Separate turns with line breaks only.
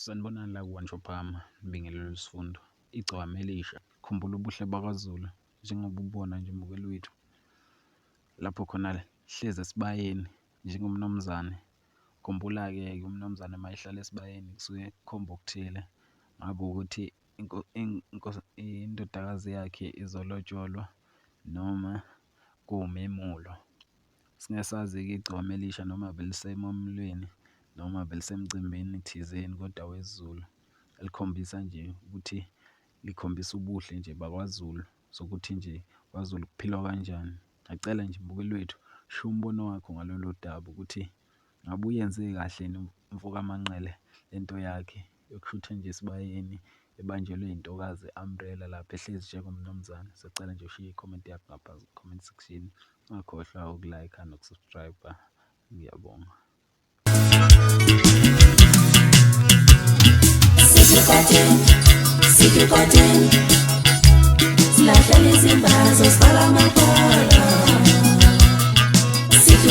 Sanibonani la Igcokama Bingelelo sifundo. Igcokama Elisha. Khumbula ubuhle bakwaZulu njengoba ubona nje mbukeli wethu. Lapho khona hlezi esibayeni njengomnumzane. Khumbula-ke umnumzane mayehlala esibayeni kusuke kukhomba okuthile. Ngabe ukuthi indodakazi yakhe izolotsholwa noma kuwumemulo. Singasazi-ke igcokama Elisha noma belisemamulweni noma belisemcimbini thizeni kodwa wesiZulu elikhombisa nje ukuthi likhombisa ubuhle nje bakwaZulu sokuthi nje kwaZulu kuphilwa kanjani. Ngicela nje mbukeli wethu sho umbono wakho ngalolo daba ukuthi ngabe uyenze kahle yini umfokaManqele lento yakhe yokushutha nje esibayeni ebanjelwe intokazi umbrella lapha ehlezi njengomnumzane. Sicela nje ushiye i-comment yakho ngaphansi comment section. Ungakhohlwa ukulike nokusubscribe. Ngiyabonga.
Sikikotin, silahle lezimbazo, sibala amabhola.